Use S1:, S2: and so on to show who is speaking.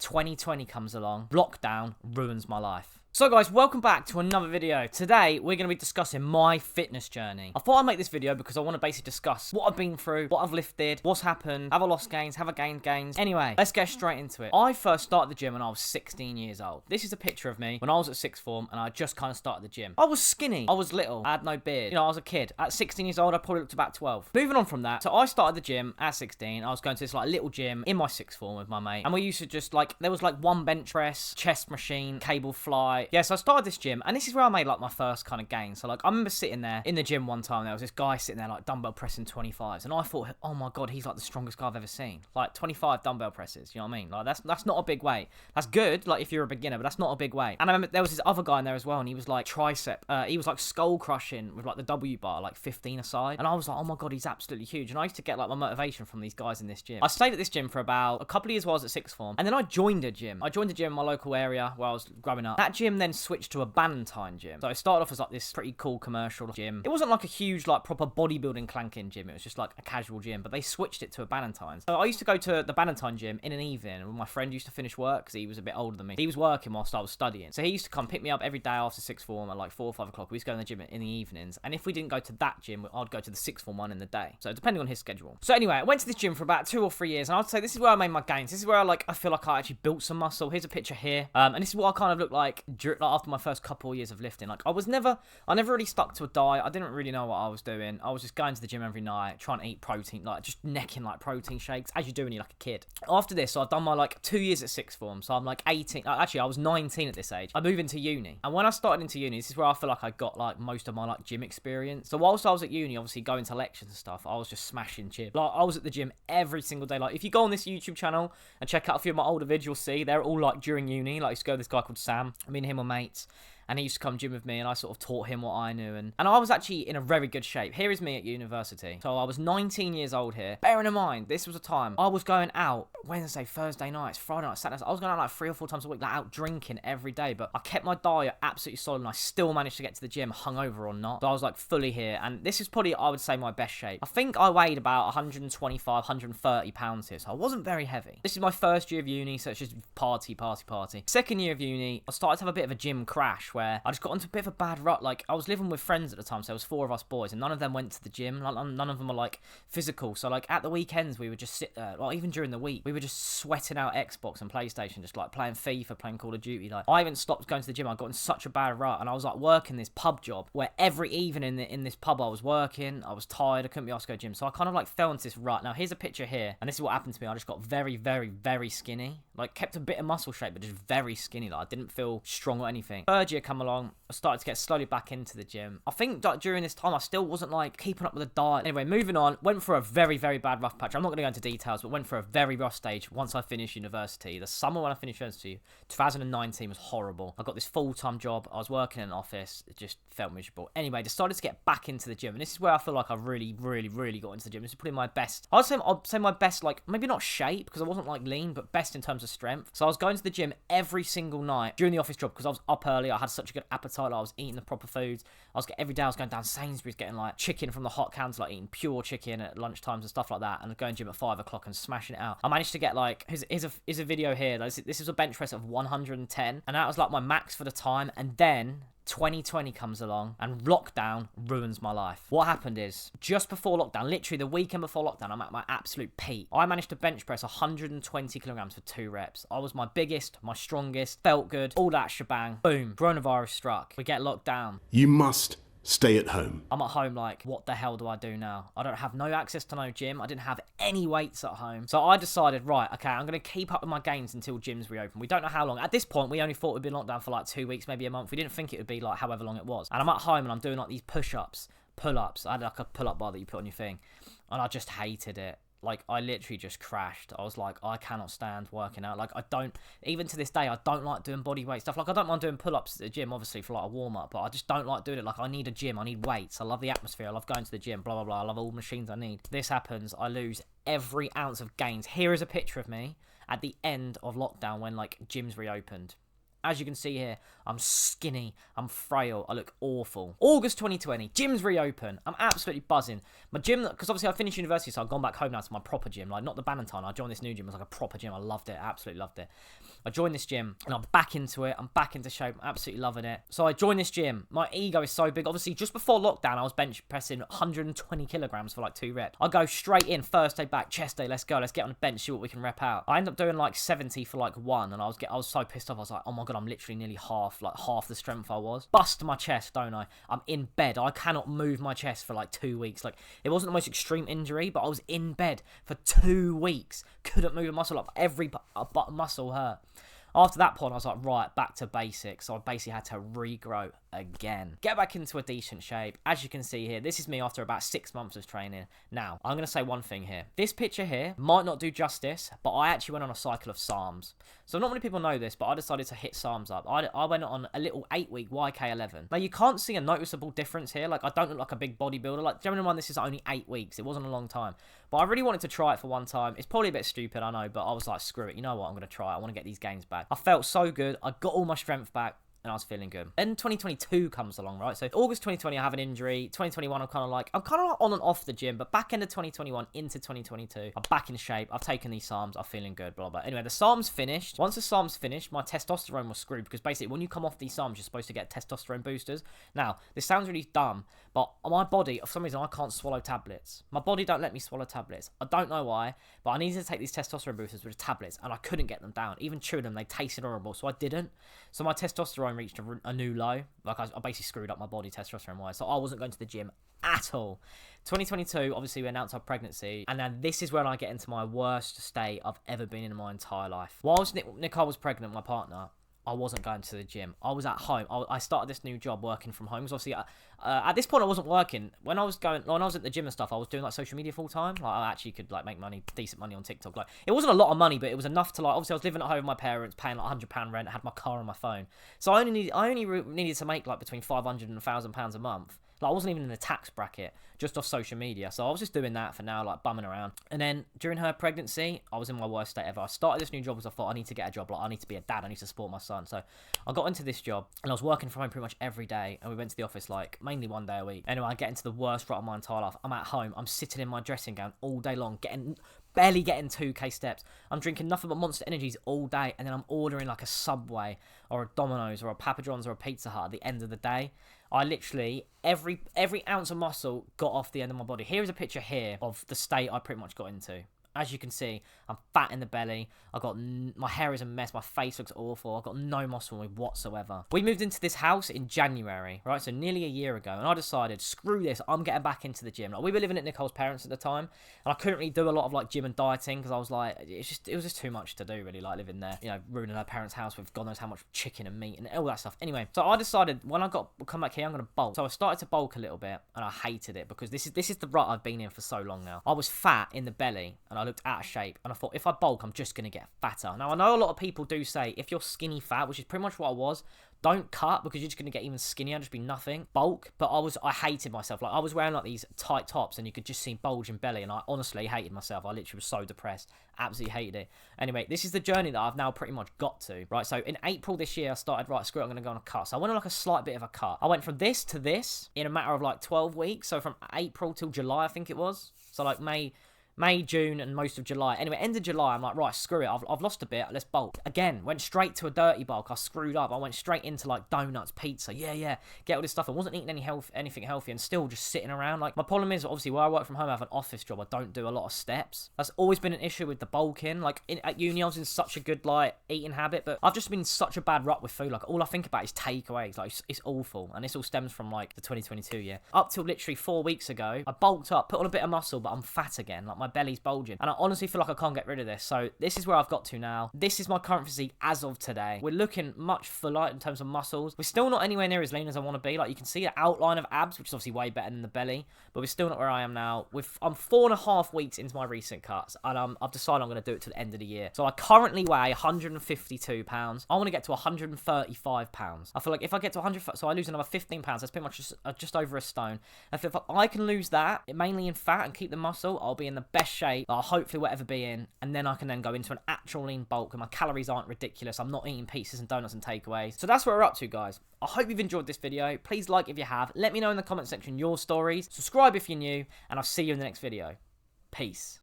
S1: 2020 comes along, lockdown ruins my life. So guys, welcome back to another video. Today, we're going to be discussing my fitness journey. I thought I'd make this video because I want to basically discuss what I've been through, what I've lifted, what's happened, have I lost gains, have I gained gains. Anyway, let's get straight into it. I first started the gym when I was 16 years old. This is a picture of me when I was at sixth form and I just kind of started the gym. I was skinny, I was little, I had no beard. You know, I was a kid. At 16 years old, I probably looked about 12. Moving on from that, so I started the gym at 16. I was going to this like little gym in my sixth form with my mate. And we used to just like, there was like one bench press, chest machine, cable fly. Yeah, so I started this gym, and this is where I made like my first kind of gain. So like I remember sitting there in the gym one time, there was this guy sitting there like dumbbell pressing 25s, and I thought, oh my god, he's like the strongest guy I've ever seen. Like 25 dumbbell presses, you know what I mean? Like that's not a big weight. That's good like if you're a beginner, but that's not a big weight. And I remember there was this other guy in there as well, and he was like he was like skull crushing with like the W bar, like 15 aside, and I was like, oh my god, he's absolutely huge. And I used to get like my motivation from these guys in this gym. I stayed at this gym for about a couple of years while I was at sixth form, and then I joined a gym. I joined a gym in my local area where I was growing up. That gym then switched to a Bannatyne gym. So it started off as like this pretty cool commercial gym. It wasn't like a huge like proper bodybuilding clanking gym. It was just like a casual gym, but they switched it to a Bannatyne. So I used to go to the Bannatyne gym in an evening when my friend used to finish work because he was a bit older than me. He was working whilst I was studying. So he used to come pick me up every day after sixth form at like 4 or 5 o'clock. We used to go in the gym in the evenings. And if we didn't go to that gym, I'd go to the sixth form one in the day. So depending on his schedule. So anyway, I went to this gym for about 2 or 3 years, and I'd say this is where I made my gains. This is where I feel like I actually built some muscle. Here's a picture here. And this is what I kind of looked like after my first couple of years of lifting. Like I never really stuck to a diet. I didn't really know what I was doing. I was just going to the gym every night, trying to eat protein, like just necking like protein shakes, as you do when you're like a kid. After this, so I've done my like 2 years at sixth form, so I'm like 18. Actually, I was 19 at this age. I moved into uni, and when I started into uni, this is where I feel like I got like most of my like gym experience. So whilst I was at uni, obviously going to lectures and stuff, I was just smashing gym. Like I was at the gym every single day. Like if you go on this YouTube channel and check out a few of my older videos, you'll see they're all like during uni. Like I used to go with this guy called Sam. Me and him were mates. And he used to come gym with me, and I sort of taught him what I knew. And I was actually in a very good shape. Here is me at university. So I was 19 years old here. Bearing in mind, this was a time I was going out Wednesday, Thursday nights, Friday nights, Saturdays. I was going out like 3 or 4 times a week, like out drinking every day. But I kept my diet absolutely solid, and I still managed to get to the gym, hungover or not. So I was like fully here. And this is probably, I would say, my best shape. I think I weighed about 125, 130 pounds here. So I wasn't very heavy. This is my first year of uni, so it's just party. Second year of uni, I started to have a bit of a gym crash where I just got into a bit of a bad rut. Like I was living with friends at the time, so there was 4 of us boys, and none of them went to the gym. Like, none of them were like physical. So like at the weekends, we would just sit there. Like even during the week, we were just sweating out Xbox and PlayStation, just like playing FIFA, playing Call of Duty. Like I even stopped going to the gym. I got in such a bad rut, and I was like working this pub job where every evening in this pub I was working. I was tired. I couldn't be asked to go to the gym, so I kind of like fell into this rut. Now here's a picture here, and this is what happened to me. I just got very skinny. Like kept a bit of muscle shape, but just very skinny. Like I didn't feel strong or anything. Third year come along, I started to get slowly back into the gym. I think that during this time I still wasn't like keeping up with the diet. Anyway, moving on, went for a very bad rough patch. I'm not going to go into details, but went for a very rough stage once I finished university. The summer when I finished university, 2019, was horrible. I got this full-time job. I was working in an office. It just felt miserable. Anyway, decided to get back into the gym, and this is where I feel like I really got into the gym. This is probably my best. I'd say my best, like maybe not shape because I wasn't like lean, but best in terms of strength. So I was going to the gym every single night during the office job because I was up early. I had such a good appetite. I was eating the proper foods. Every day I was going down Sainsbury's getting like chicken from the hot cans, like eating pure chicken at lunchtimes and stuff like that, and going to gym at 5 o'clock and smashing it out. I managed to get like here's a video here. This is a bench press of 110, and that was like my max for the time. And then 2020 comes along and lockdown ruins my life. What happened is, just before lockdown, literally the weekend before lockdown, I'm at my absolute peak. I managed to bench press 120 kilograms for 2 reps. I was my biggest, my strongest, felt good, all that shebang. Boom, coronavirus struck. We get locked down.
S2: You must stay at home.
S1: I'm at home like, what the hell do I do now? I don't have no access to no gym. I didn't have any weights at home. So I decided, right, okay, I'm going to keep up with my gains until gyms reopen. We don't know how long. At this point, we only thought we'd been locked down for like 2 weeks, maybe a month. We didn't think it would be like however long it was. And I'm at home and I'm doing like these push-ups, pull-ups. I had like a pull-up bar that you put on your thing. And I just hated it. Like, I literally just crashed. I was like, I cannot stand working out. Like, even to this day, I don't like doing body weight stuff. Like, I don't mind doing pull-ups at the gym, obviously, for like a warm-up, but I just don't like doing it. Like, I need a gym. I need weights. I love the atmosphere. I love going to the gym, blah, blah, blah. I love all the machines I need. This happens. I lose every ounce of gains. Here is a picture of me at the end of lockdown when, like, gyms reopened. As you can see here, I'm skinny, I'm frail, I look awful. August 2020, gym's reopen. I'm absolutely buzzing. My gym, because obviously I finished university, so I've gone back home now to my proper gym, like not the Bannatyne. I joined this new gym, it was like a proper gym. I loved it, absolutely loved it. I joined this gym and I'm back into it. I'm back into shape. I'm absolutely loving it. So I joined this gym. My ego is so big. Obviously, just before lockdown, I was bench pressing 120 kilograms for like 2 reps. I go straight in, first day back, chest day, let's go. Let's get on the bench, see what we can rep out. I end up doing like 70 for like 1, and I was so pissed off. I was like, oh my God, I'm literally nearly half the strength I was. Bust my chest, don't I? I'm in bed. I cannot move my chest for like 2 weeks. Like, it wasn't the most extreme injury, but I was in bed for 2 weeks. Couldn't move a muscle. Like, every muscle hurt. After that point, I was like, right, back to basics. So I basically had to regrow again. Get back into a decent shape. As you can see here, this is me after about 6 months of training. Now, I'm going to say one thing here. This picture here might not do justice, but I actually went on a cycle of SARMs. So not many people know this, but I decided to hit SARMs up. I went on a little 8-week YK11. Now, you can't see a noticeable difference here. Like, I don't look like a big bodybuilder. Like, generally, mind, this is only 8 weeks. It wasn't a long time. But I really wanted to try it for one time. It's probably a bit stupid, I know, but I was like, screw it. You know what? I'm going to try it. I want to get these gains back. I felt so good. I got all my strength back, and I was feeling good. Then 2022 comes along, right? So August 2020, I have an injury. 2021, I'm kind of like on and off the gym, but back into 2021 into 2022, I'm back in shape. I've taken these SARMs. I'm feeling good, blah, blah. Anyway, the SARMs finished. Once the SARMs finished, my testosterone was screwed because basically when you come off these SARMs, you're supposed to get testosterone boosters. Now, this sounds really dumb, but my body, for some reason, I can't swallow tablets. My body don't let me swallow tablets. I don't know why, but I needed to take these testosterone boosters with tablets, and I couldn't get them down. Even chewing them, they tasted horrible, so I didn't. So my testosterone reached a new low. Like, I basically screwed up my body testosterone-wise, so I wasn't going to the gym at all. 2022, obviously, we announced our pregnancy, and then this is when I get into my worst state I've ever been in my entire life. Whilst Nicole was pregnant, my partner, I wasn't going to the gym. I was at home. I started this new job working from home. Because obviously, at this point, I wasn't working. When I was at the gym and stuff, I was doing like social media full time. Like, I actually could like make money, decent money on TikTok. Like, it wasn't a lot of money, but it was enough to like. Obviously, I was living at home with my parents, paying like £100 rent. I had my car on my phone, so I only needed to make like between £500 and £1,000 a month. Like, I wasn't even in the tax bracket, just off social media. So I was just doing that for now, like bumming around. And then during her pregnancy, I was in my worst state ever. I started this new job because I thought I need to get a job. Like, I need to be a dad. I need to support my son. So I got into this job and I was working from home pretty much every day. And we went to the office like mainly 1 day a week. Anyway, I get into the worst rut of my entire life. I'm at home. I'm sitting in my dressing gown all day long, barely getting 2k steps. I'm drinking nothing but Monster Energies all day, and then I'm ordering like a Subway or a Domino's or a Papa John's or a Pizza Hut at the end of the day. I literally, every ounce of muscle got off the end of my body. Here is a picture here of the state I pretty much got into. As you can see, I'm fat in the belly. My hair is a mess. My face looks awful. I've got no muscle on me whatsoever. We moved into this house in January, right? So nearly a year ago. And I decided, screw this. I'm getting back into the gym. Like, we were living at Nicole's parents at the time. And I couldn't really do a lot of like gym and dieting because I was like, it was just too much to do really, like living there. You know, ruining her parents' house with God knows how much chicken and meat and all that stuff. Anyway, so I decided when I come back here, I'm going to bulk. So I started to bulk a little bit and I hated it because this is the rut I've been in for so long now. I was fat in the belly and I looked out of shape, and I thought if I bulk, I'm just going to get fatter. Now, I know a lot of people do say if you're skinny fat, which is pretty much what I was, don't cut because you're just going to get even skinnier, just be nothing. Bulk, but I hated myself. Like, I was wearing like these tight tops and you could just see bulge in belly, and I honestly hated myself. I literally was so depressed, absolutely hated it. Anyway, this is the journey that I've now pretty much got to, right? So in April this year, I started, right, screw it, I'm going to go on a cut. So I went on like a slight bit of a cut. I went from this to this in a matter of like 12 weeks. So from April till July, I think it was. So like May, June, and most of July. Anyway, end of July, I'm like, right, screw it. I've lost a bit. Let's bulk. Again, went straight to a dirty bulk. I screwed up. I went straight into, like, donuts, pizza. Yeah. Get all this stuff. I wasn't eating anything healthy and still just sitting around. Like, my problem is, obviously, where I work from home, I have an office job. I don't do a lot of steps. That's always been an issue with the bulking. Like, at uni, I was in such a good, like, eating habit, but I've just been in such a bad rut with food. Like, all I think about is takeaways. Like, it's awful. And this all stems from, like, the 2022 year. Up till literally 4 weeks ago, I bulked up, put on a bit of muscle, but I'm fat again. Like, my belly's bulging. And I honestly feel like I can't get rid of this. So this is where I've got to now. This is my current physique as of today. We're looking much fuller in terms of muscles. We're still not anywhere near as lean as I want to be. Like, you can see the outline of abs, which is obviously way better than the belly, but we're still not where I am now. I'm 4.5 weeks into my recent cuts, and I've decided I'm going to do it to the end of the year. So I currently weigh 152 pounds. I want to get to 135 pounds. I feel like if I get to 100, so I lose another 15 pounds, that's pretty much just over a stone. And if I can lose that, mainly in fat, and keep the muscle, I'll be in the best shape that I'll hopefully will ever be in, and then I can then go into an actual lean bulk and my calories aren't ridiculous. I'm not eating pizzas and donuts and takeaways. So that's what we're up to, guys. I hope you've enjoyed this video. Please like if you have. Let me know in the comment section your stories. Subscribe if you're new, and I'll see you in the next video. Peace.